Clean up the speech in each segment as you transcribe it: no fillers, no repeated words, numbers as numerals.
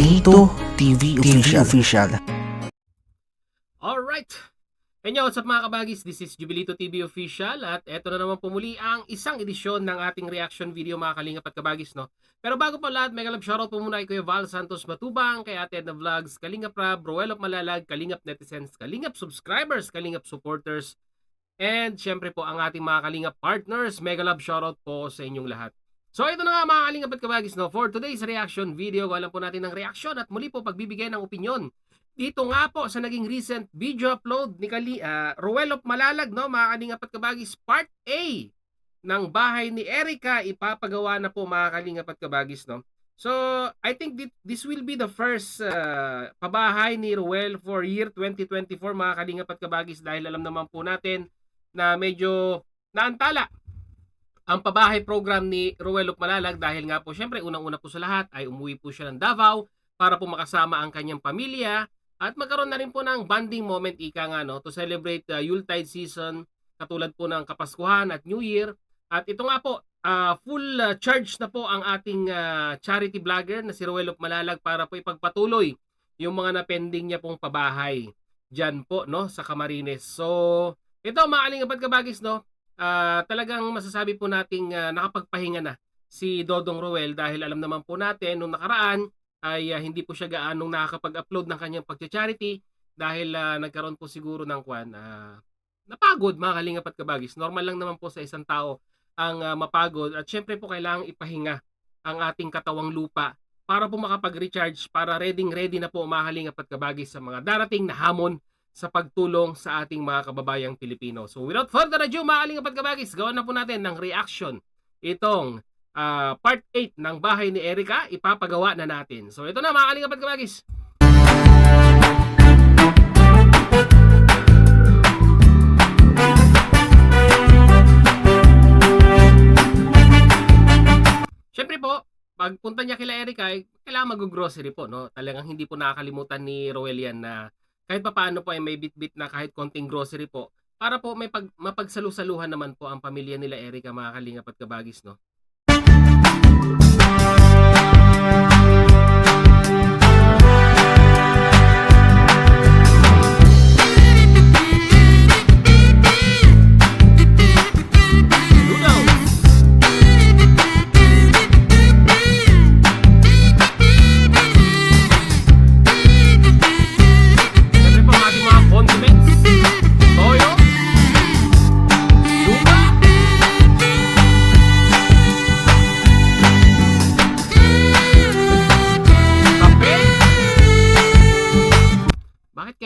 Jubilito TV Official. Alright! Kanya, what's up mga kabagis? This is Jubilito TV Official at eto na naman po muli ang isang edisyon ng ating reaction video mga kalingap at kabagis, no? Pero bago pa lahat, mega love shoutout po muna kay Kuya Val Santos Matubang, kay Ate Edna Vlogs, Kalingap Rab, Roel of Malalag, Kalingap Netizens, Kalingap Subscribers, Kalingap Supporters, and syempre po ang ating mga kalingap partners. Mega love shoutout po sa inyong lahat. So ito na nga mga kalingap at kabagis, no? For today's reaction video, gawalan po natin ng reaction at muli po pagbibigay ng opinyon. Dito nga po sa naging recent video upload ni Roel of Malalag, no? Mga kalingap at kabagis, part A ng bahay ni Erica ipapagawa na po mga kalingap at kabagis, no? So I think this will be the first pabahay ni Roel for year 2024 mga kalingap at kabagis, dahil alam naman po natin na medyo naantala ang pabahay program ni Roel of Malalag dahil nga po syempre unang-una po sa lahat ay umuwi po siya ng Davao para po makasama ang kanyang pamilya at magkaroon na rin po ng bonding moment ika nga, no, to celebrate Yuletide season katulad po ng Kapaskuhan at New Year. At ito nga po full charge na po ang ating charity vlogger na si Roel of Malalag para po ipagpatuloy yung mga napending niya pong pabahay dyan po, no, sa Camarines. So ito mga kalingap at kabagis, no, talagang masasabi po nating nakapagpahinga na si Dodong Roel dahil alam naman po natin nung nakaraan ay hindi po siya gaanong nakakapag-upload ng kanyang pagcha-charity dahil nagkaroon po siguro ng napagod mga kalingap at kabagis. Normal lang naman po sa isang tao ang mapagod at syempre po kailangang ipahinga ang ating katawang lupa para po makapag-recharge, para ready na po mga kalingap at kabagis sa mga darating na hamon sa pagtulong sa ating mga kababayang Pilipino. So without further ado mga kalingap at kabagis, gawan na po natin ng reaction itong part 8 ng bahay ni Erica, ipapagawa na natin. So ito na mga kalingap at kabagis. Siyempre po, pagpunta niya kila Erica, kailangan mag-grocery po, no? Talagang hindi po nakakalimutan ni Roel yan na kahit papaano po ay may bit-bit na kahit konting grocery po para po may mapagsalusaluhan naman po ang pamilya nila Erica mga kalingap at kabagis, no?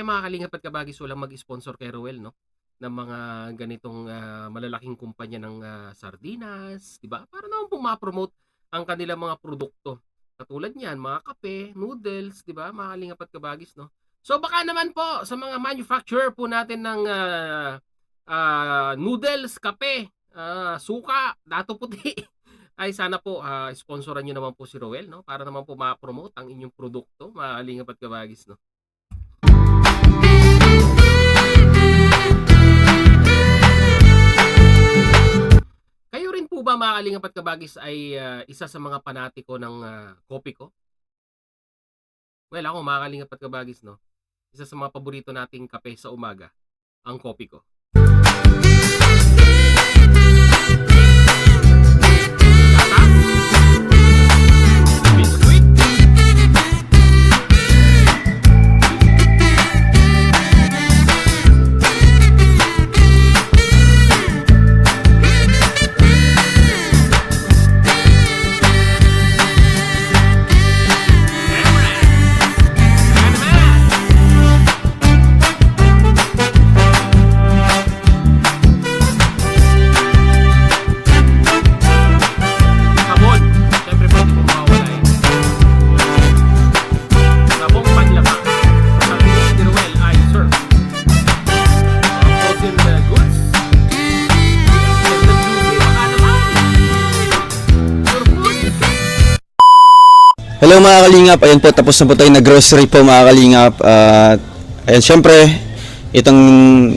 Mga kalingap at kabagis, walang mag-sponsor kay Roel, no, ng mga ganitong malalaking kumpanya ng sardinas, di ba? Para naman po ma-promote ang kanilang mga produkto. Katulad niyan, mga kape, noodles, di ba? Mga kalingap at kabagis, no? So baka naman po sa mga manufacturer po natin ng noodles, kape, suka, dato puti, ay sana po sponsoran niyo naman po si Roel, no? Para naman po ma-promote ang inyong produkto, mga kalingap at kabagis, no? Kayo rin po ba mga kalingap at kabagis ay isa sa mga panatiko ng kopi ko? Well, ako mga kalingap at kabagis, no, isa sa mga paborito nating kape sa umaga, ang kopi ko. Hello mga kalingap, ayun po, tapos na po tayo na grocery po mga kalingap. Ayun, syempre, Itong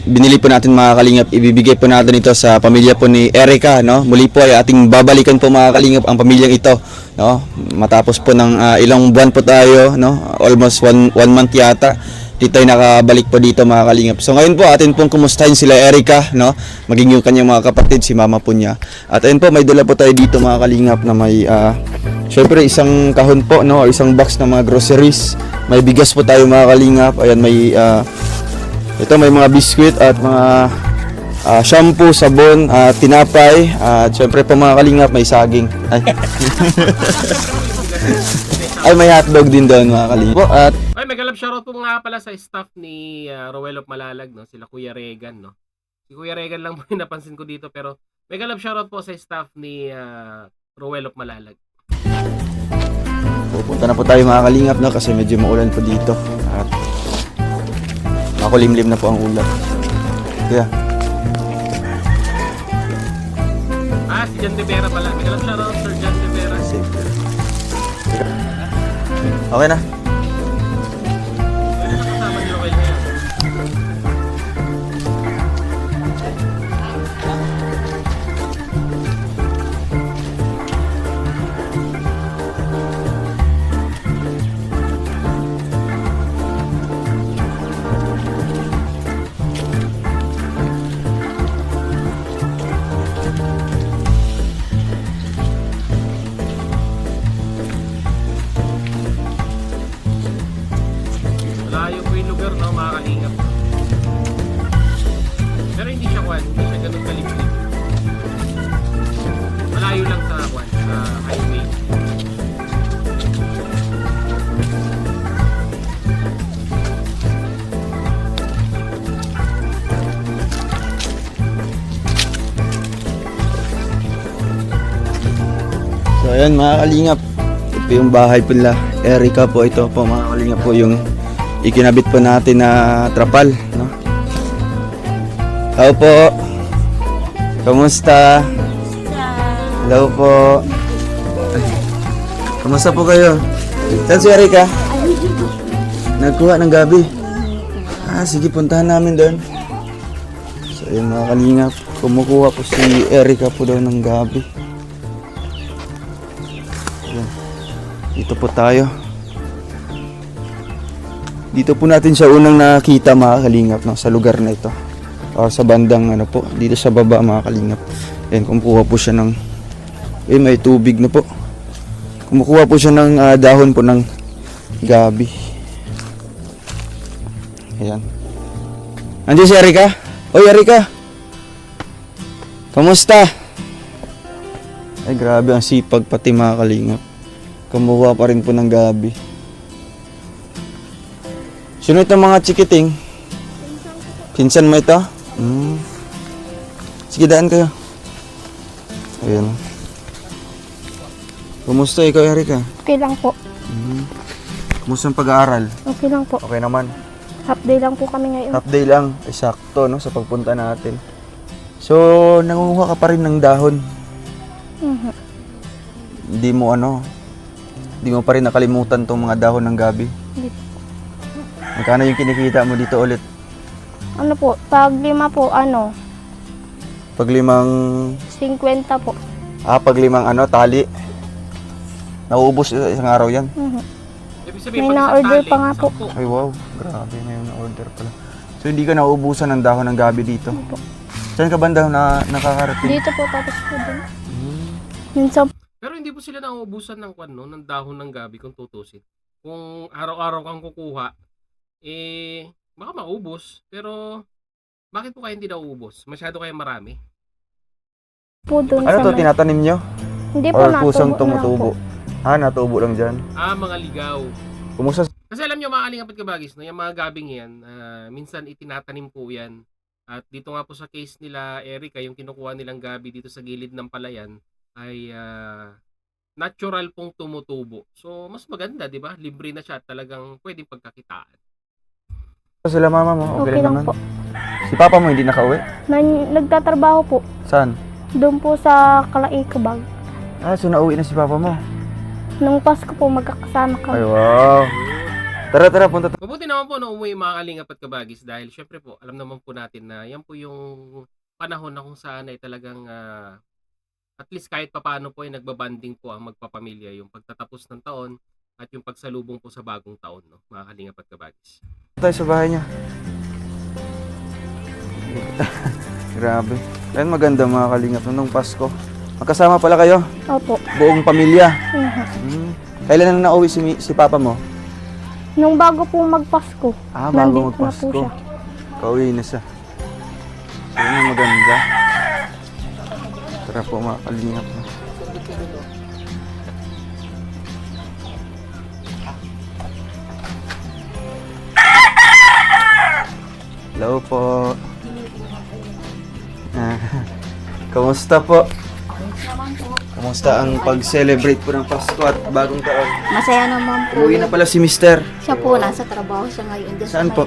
binili po natin mga kalingap, ibibigay po natin ito sa pamilya po ni Erica, no? Muli po ay ating babalikan po mga kalingap ang pamilyang ito, no? Matapos po ng ilang buwan po tayo, no? Almost one month yata. Dito ay nakabalik po dito mga kalingap. So ngayon po atin pong kumustahin sila Erica, no? Maging yung kanyang mga kapatid, si mama po niya. At ayun po, may dala po tayo dito mga kalingap na may syempre isang kahon po, no? Isang box ng mga groceries. May bigas po tayo mga kalingap. Ayan, may ito may mga biskwit at mga shampoo, sabon, tinapay, at syempre po mga kalingap may saging. Ay, may hotdog din doon mga kalingap. At Ay, may galap shoutout po nga pala sa staff ni Rowell of Malalag, no? Sila Kuya Regan, no? Si Kuya Regan lang po yung napansin ko dito, pero may galap shoutout po sa staff ni Rowell of Malalag. pupunta na po tayo mga kalingap, no? Kasi medyo maulan po dito. At makulimlim na po ang ulan. Kaya Si Jan De Vera pala. May galap shoutout Sir Jan De Vera. okay na. Kasama ni Rowell ngayon. Malayo po yung lugar, no, mga kalingap. Pero hindi siya kwan, hindi siya ganun kaliglig. Malayo lang sa kwan, sa highway. So ayan mga kalingap, ito yung bahay pala Erica po. Ito po mga kalingap po yung ikinabit po natin na trapal, no? Hello po. Kamusta? Hello po. Kamusta po kayo? Saan si Erica? Nagkuha ng gabi. Sige, puntahan namin doon. So yun mga kalingap, kumukuha po si Erica po doon ng gabi. Ayan. Dito po tayo. Dito po natin siya unang nakita mga kalingap, no, sa lugar na ito. Sa bandang ano po, dito sa baba mga kalingap. Ayan, kumukuha po siya ng may tubig na po. Kumukuha po siya ng dahon po ng gabi. Ayan. Andiyan si Erica? Oy Erica! Kamusta? Ay grabe ang sipag pati mga kalingap. Kumukuha pa rin po ng gabi. Sino itong mga chikiting? Pinsan mo ito? Sige, daan kayo. Ayan. Kumusta ikaw, Erica? Okay lang po. Kumusta ang pag-aaral? Okay lang po. Okay naman. Half day lang po kami ngayon. Half day lang. Eksakto, no, sa pagpunta natin. So, nangunguha ka pa rin ng dahon. Hindi mo pa rin nakalimutan tong mga dahon ng gabi. Hindi. Magkano yung kinikita mo dito ulit? Ano po, pag 5 po, Pag 5... 50 po. Pag 5 tali. Nauubos isang araw yan. Ibig sabihin, May pag isang na-order tali, pa nga po. 10. Ay wow, grabe, may na-order pala. So hindi ka nauubusan ng dahon ng gabi dito? Opo. Saan ka banda na nakakarating? Dito po, tapos po dun. Minsan Pero hindi po sila nauubusan ng kwan, no, ng dahon ng gabi kung tutusin. Kung araw-araw kang kukuha, baka maubos. Pero bakit po kayo hindi nauubos? Masyado kayo marami? po dun Ano sa to, may- tinatanim nyo? Hindi po, Or natubo kusang na lang tumutubo? po. Natubo lang dyan. Mga ligaw. Kumusta? Kasi alam nyo mga kalingap at kabagis, no, yung mga gabing yan, minsan itinatanim po yan. At dito nga po sa case nila, Erica, yung kinukuha nilang gabi dito sa gilid ng palayan, ay natural pong tumutubo. So, mas maganda, di ba? Libre na siya at talagang pwedeng pagkakitaan. Sila mama mo? Okay lang naman. po. Si papa mo hindi nakauwi? Nagtatrabaho po. Saan? Doon po sa Kalaikabag. So nauwi na si papa mo? Nung Pasko po, magkakasama Ay kami. wow. Tara, punta tayo. Mabuti naman po na umuwi mga kalingap at kabagis dahil syempre po, alam naman po natin na yan po yung panahon na kung saan ay talagang at least kahit papaano po ay nagbabanding po ang magpapamilya, yung pagtatapos ng taon at yung pagsalubong po sa bagong taon, no, mga kalingap at kabagis. Tayo sa bahay niya. Grabe. Ayan, maganda mga kalingap nung Pasko. Magkasama pala kayo, Opo. buong pamilya. Mhm. Kailan na nauwi si papa mo? Nung bago po magpasko. Bago nandito na po magpasko. siya. Kauwi na siya. Ayan, maganda. Tara po mga kalingap. Hello po. Kamusta po? Kamusta ang pag-celebrate po ng Pasko at bagong taon? Masaya naman po. Umuwi na pala si Mister. Siya po, nasa trabaho siya ngayon. Doon sa Saan may- po?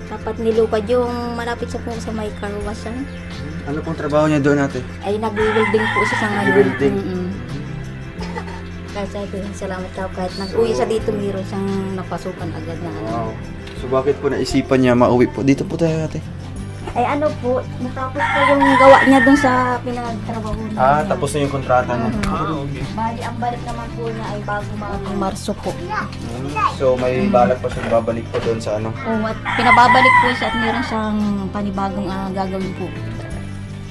Tapat nilupad yung malapit sa po sa may car wash yan. Ano pong trabaho niya doon natin? Ay, nag-welding po siya sa ngayon. Nag-welding? Mm-mm. Kaya sabi ko, salamat daw kahit nag-uwi siya dito, mayroon siyang napasukan agad na ano. Wow. So bakit po naisipan niya mauwi po? Dito po tayo ate. Ay ano po, natapos po yung gawa niya doon sa pinagtrabaho niya. Tapos na yung kontrata niya. Okay. Bali, ang balik naman po niya ay bago Marso po. So may balak pa siya babalik po doon sa ano. O, at pinababalik po siya at meron siyang panibagong gagawin po.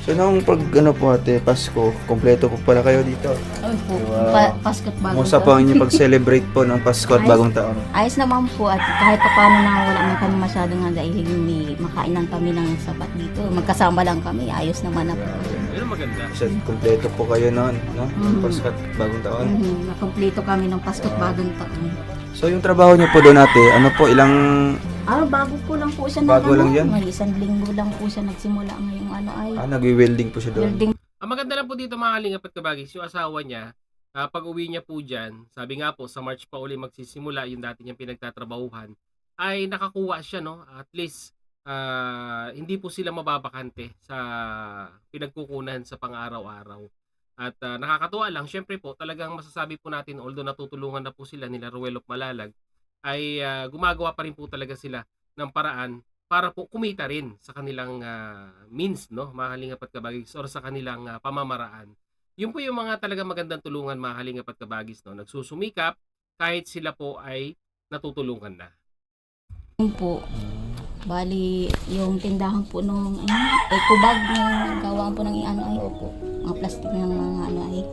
So nung pag ano po ate, Pasko, kompleto po pala kayo dito. Ay po, Wow. Pasko't bago. Kumusta po ang inyong pag-celebrate po ng Pasko at bagong taon? Ayos naman po at kahit pa paano na wala man kami masyado nga dahil hindi makain lang kami ng sapat dito. Magkasama lang kami, ayos naman na po. Yun ang maganda. Kasi kompleto po kayo noon, no? Pasko at bagong taon. Nakompleto kami ng Pasko't bagong taon. So yung trabaho niyo po doon ate, ano po, ilang Bago po lang po siya. Bago lang yan? May isang linggo lang po siya nagsimula ngayong ano ay. nagwi-welding po siya doon? Welding. Ang maganda lang po dito mga kalingap at kabagis, yung asawa niya, pag uwi niya po dyan, sabi nga po, sa March pa uli magsisimula yung dati niyang pinagtatrabahuhan, ay nakakuha siya, no? At least, hindi po sila mababakante sa pinagkukunan sa pang-araw-araw. At nakakatuwa lang, syempre po, talagang masasabi po natin, although natutulungan na po sila nila Ruel of Malalag, ay gumagawa pa rin po talaga sila ng paraan para po kumita rin sa kanilang means, no, mga kalingap at kabagis, or sa kanilang pamamaraan. Yun po yung mga talaga magandang tulungan, mga kalingap at kabagis, no, nagsusumikap kahit sila po ay natutulungan na. Yun po. Bali, yung tindahan po nung eco bag na gawa po ng ano ay. Mga plastic ng mga ano ay.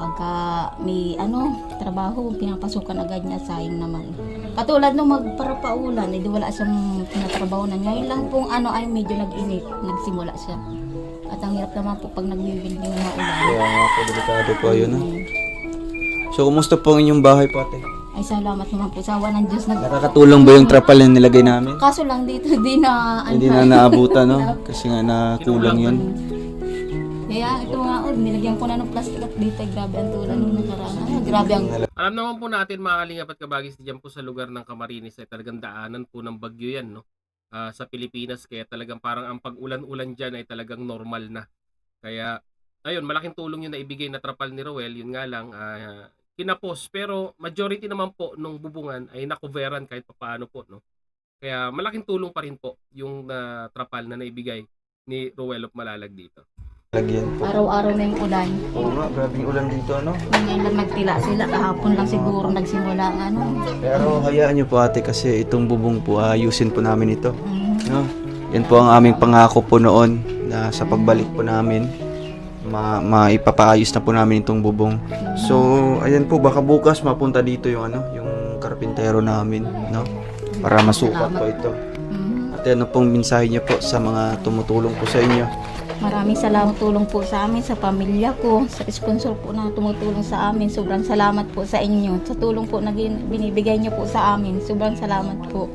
Pagka may trabaho, pinapasukan agad niya, sayang naman. Katulad nung magparapaulan, di wala siyang pinatrabaho na. Ngayon lang pong ay medyo nag-init, nagsimula siya. At ang hirap naman po pag nag-building ng mga ulan. Kaya nga po, delikado po yun. So kumusta po ang inyong bahay po ate? Ay salamat naman po sa awa ng Diyos. Nakakatulong ba yung trapal na nilagay namin? Kaso lang dito, di na Hindi na naabutan, no? Kasi nga nakulang yun. Kaya ito nga, nilagyan ko na ng plastic at dito, grabe ang tulad nung nakaraan. Grabe ang Alam naman po natin, mga kalingap at kabagis, diyan po sa lugar ng Camarines ay talagang daanan po ng bagyo yan, no? Sa Pilipinas, kaya talagang parang ang pag-ulan-ulan dyan ay talagang normal na. Kaya, ayun, malaking tulong yung naibigay na trapal ni Roel, yun nga lang, kinapos. Pero majority naman po nung bubungan ay nakuveran kahit paano po, no? Kaya malaking tulong pa rin po yung trapal na naibigay ni Roel of Malalag dito. Lagyan po. araw-araw na yung ulan. Oo nga, grabing ulan dito, no? Ngayon lang nagtila sila, kahapon lang siguro nagsimula ang Pero hayaan nyo po ate kasi itong bubong po, ayusin po namin ito. Mm. No? Yan po ang aming pangako po noon na sa pagbalik po namin, maipapaayos na po namin itong bubong. So, ayan po, baka bukas mapunta dito yung yung karpintero namin, no? Para masukat po ito. Mm. At ano pong mensahe niyo po sa mga tumutulong po sa inyo? Maraming salamat tulong po sa amin, sa pamilya ko, sa sponsor po na tumutulong sa amin. Sobrang salamat po sa inyo. Sa tulong po na binibigay niyo po sa amin. Sobrang salamat po.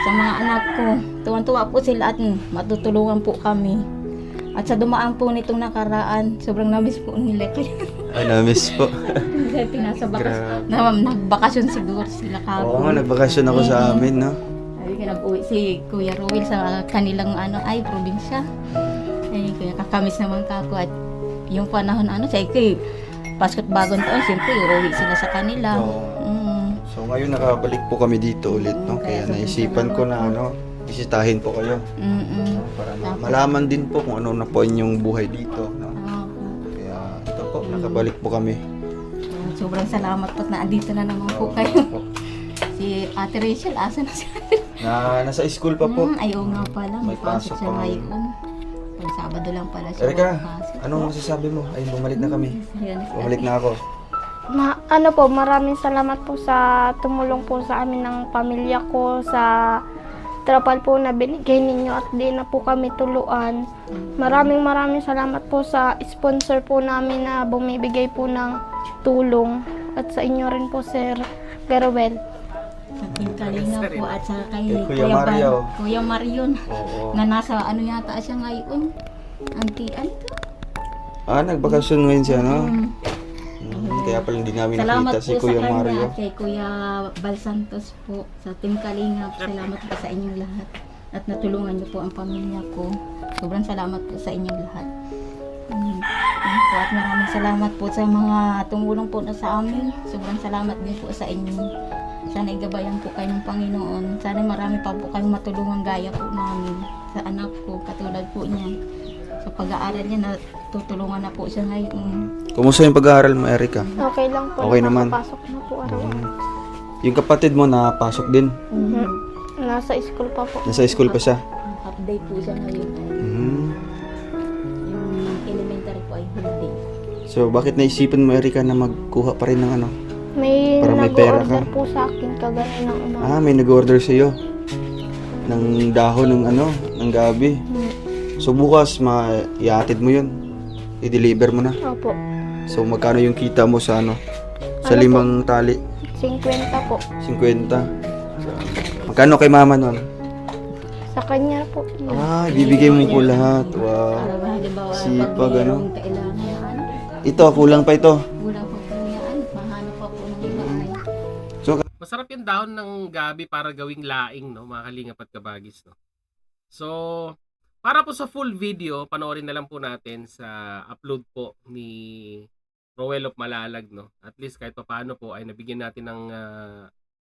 Sa mga anak ko, tuwan-tuwa po sila at matutulungan po kami. At sa dumaan po nitong nakaraan, sobrang namiss po nila. Ay, na-miss po. Kasi pinasa Grabe. nagbakasyon siguro sila kahapon. Oo nga, nagbakasyon ako sa amin, no? Sabi ko, nag-uwi si Kuya Ruel sa kanilang probinsya. Ay, kaya kakamis naman kako at yung panahon sa Pasko't bagong taon, siyempre uwi sila sa kanila. Oo. So, So ngayon nakabalik po kami dito ulit, no? Kaya naisipan ko na bisitahin po kayo. Para malaman din po kung ano na po inyong buhay dito, no? Kaya ito po, nakabalik po kami. Sobrang salamat po na andito na naman po kayo. Si Ate Rachel, asa na si Ate? Nasa school pa po. Ayaw nga pala, May may pasok pasok siya pa ngayon. ngayon. Pag Sabado lang pala siya Erika, magpasok. anong masasabi mo? Ay, bumalik na kami. Ayan, si Bumalik Ate. na ako. Ano po, maraming salamat po sa tumulong po sa amin ng pamilya ko, sa trapal po na binigay ninyo at di na po kami tuluan. Maraming salamat po sa sponsor po namin na bumibigay po ng tulong at sa inyo rin po, Sir Garuel. Sa Team Kalinga po at sa kay Kay Kuya Mario. Kuya Marion. Oo. Na nasa yata siya ngayon. Auntie, ano to? Nagbakasyon ngayon siya, no? Kaya pala hindi namin Salamat nakita po si Kuya sa kanya Mario. at kay Kuya Bal Santos po sa Team Kalinga. Salamat po sa inyong lahat. At natulungan niyo po ang pamilya ko. Sobrang salamat po sa inyong lahat. Ayun po, at maraming salamat po sa mga tumulong po na sa amin. Sobrang salamat din po sa inyo. Sana igabayan po kayo ng Panginoon. Sana marami pa po kayong matulungan gaya po namin sa anak ko, katulad po niya. Sa pag-aaral niya, natutulungan na po siya ngayon. Kumusta yung pag-aaral mo, Erika? Okay lang po, Okay naman. nakapasok na po araw-araw. Yung kapatid mo napasok din. Nasa school pa po. Nasa school pa siya. Update po siya ngayon. Yung elementary po ay holiday. So, bakit naisipan mo, Erika, na magkuha pa rin ng May Para may pera ka. nag-order po sa akin kagaya ng umaga. may nag-order sa'yo ng dahon ng gabi. So, bukas, iatid mo yun. I-deliver mo na. Opo. So, magkano yung kita mo sa sa Ano 5 tali? 50 po. 50. Magkano kay mama nun? Sa kanya po. Ibibigay mo po lahat. Wow. Para ba, halimbawa, Sipag, pag mayroong kailangan yan, Ito, kulang pa ito. wala pa po yan. Mahanap pa po ng bahay. Masarap yung dahon ng gabi para gawing laing, no, mga kalingap at kabagis, no. So, para po sa full video, panoorin na lang po natin sa upload po ni Roel of Malalag, no. At least kahit paano po ay nabigyan natin ng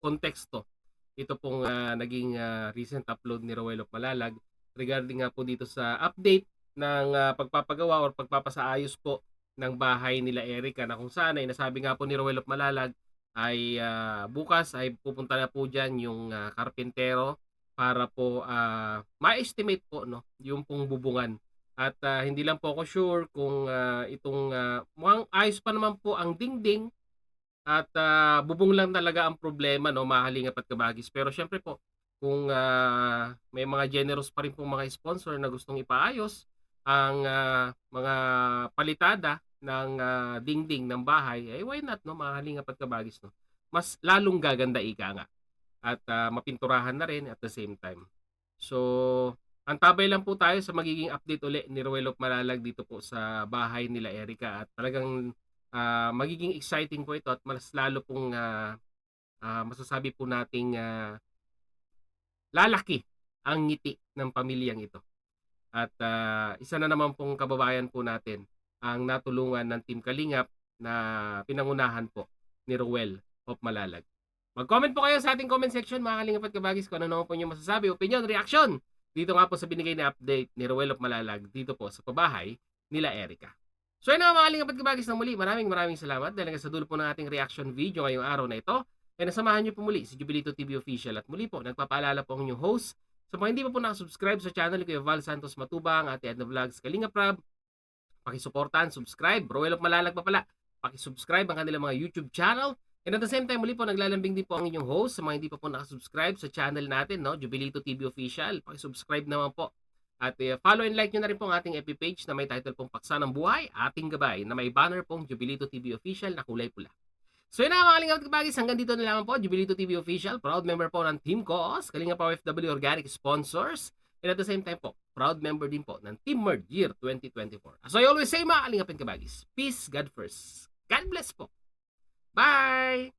konteksto. Ito pong naging recent upload ni Roel of Malalag regarding nga po dito sa update ng pagpapagawa or pagpapasaayos po ng bahay nila Erika, na kung saan ay nasabi nga po ni Roel of Malalag ay bukas ay pupunta na po dyan yung karpintero para po ma-estimate po, no, yung pong bubungan. At hindi lang po ako sure kung itong mukhang ayos pa naman po ang dingding at bubong lang talaga ang problema, no, mga kalingap at kabagis. Pero syempre po, kung may mga generous pa rin pong mga sponsor na gustong ipaayos ang mga palitada ng dingding ng bahay, why not, no, mga kalingap at kabagis, no? Mas lalong gaganda ika nga. At mapinturahan na rin at the same time. So, antabay lang po tayo sa magiging update uli ni Roel of Malalag dito po sa bahay nila Erika. At talagang magiging exciting po ito at mas lalo pong masasabi po nating lalaki ang ngiti ng pamilyang ito. At isa na naman pong kababayan po natin ang natulungan ng Team Kalingap na pinangunahan po ni Roel of Malalag. Mag-comment po kayo sa ating comment section, mga kalingap at kabagis, kung ano naman po yung masasabi, opinion, reaction dito nga po sa binigay na update ni Roel of Malalag dito po sa pabahay nila Erika. So yun nga, mga kalingap at kabagis, na muli maraming salamat dahil sa dulo po ng ating reaction video ngayong araw na ito ay nasamahan niyo po muli si Jubilito TV Official. At muli po, nagpapaalala po ang inyong host sa mga hindi pa po nakasubscribe sa channel ko, Val Santos Matubang, Ate Edna Vlogs, Kalingap Rab, pakisuportahan, subscribe. Roel of Malalag pa pala, pakisubscribe ang kanilang mga YouTube channel. And at the same time, muli po, naglalambing din po ang inyong host sa mga hindi pa po nakasubscribe sa channel natin, no, Jubilito TV Official. Pakisubscribe naman po. At follow and like nyo na rin po ang ating FB page na may title pong Paksa ng Buhay, Ating Gabay, na may banner pong Jubilito TV Official na kulay pula. So yun na, mga kalingap at kabagis, hanggang dito na lang po, Jubilito TV Official, proud member po ng Team Cos, Kalingap OFW Organic Sponsors, and at the same time po, proud member din po ng Team Merge Year 2024. As I always say, mga kalingap at kabagis, peace, God first. God bless po. Bye!